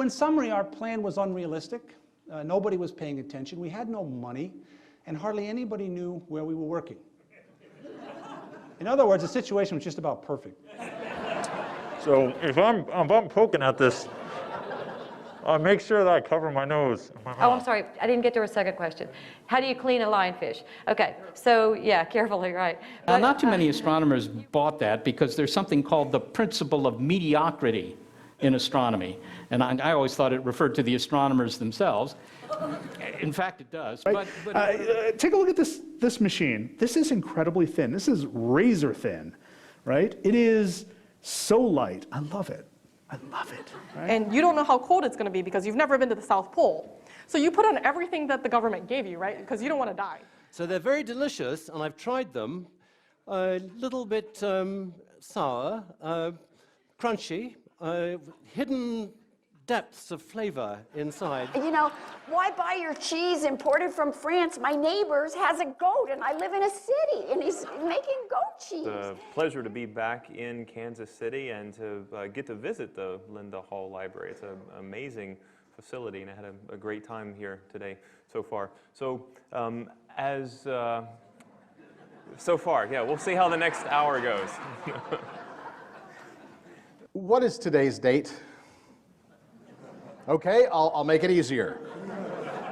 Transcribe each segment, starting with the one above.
in summary, our plan was unrealistic. Nobody was paying attention. We had no money, and hardly anybody knew where we were working. In other words, the situation was just about perfect. So if I'm poking at this, I'll make sure that I cover my nose. Oh, I'm sorry. I didn't get to a second question. How do you clean a lionfish? Okay, so yeah, carefully, right. Now, not too many astronomers bought that because there's something called the principle of mediocrity in astronomy. And I always thought it referred to the astronomers themselves. In fact, it does. Right. Take a look at this machine. This is incredibly thin. This is razor thin, right? It is so light. I love it. I love it. Right? And you don't know how cold it's going to be because you've never been to the South Pole. So you put on everything that the government gave you, right? Because you don't want to die. So they're very delicious, and I've tried them. A little bit sour, crunchy, hidden depths of flavor inside. You know, why buy your cheese imported from France? My neighbor has a goat, and I live in a city, and he's making goat cheese. It's a pleasure to be back in Kansas City and to get to visit the Linda Hall Library. It's an amazing facility, and I had a great time here today so far. So so far, yeah, we'll see how the next hour goes. What is today's date? Okay, I'll make it easier.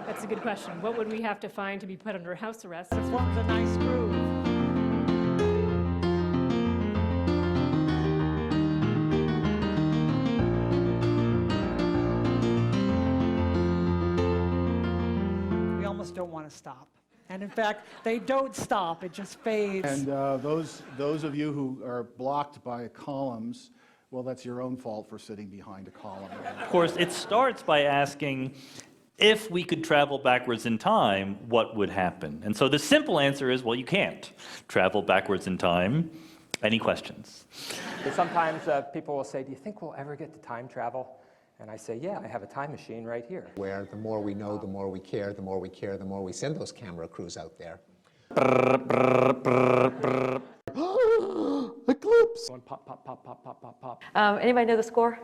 That's a good question. What would we have to find to be put under house arrest? This one's a nice groove. We almost don't want to stop. And in fact, they don't stop, it just fades. And those of you who are blocked by columns, well, that's your own fault for sitting behind a column. Of course, it starts by asking, if we could travel backwards in time, what would happen? And so the simple answer is, well, you can't travel backwards in time. Any questions? Sometimes people will say, do you think we'll ever get to time travel? And I say, yeah, I have a time machine right here. Where the more we know, the more we care, the more we care, the more we send those camera crews out there. Eclipse! Anybody know the score?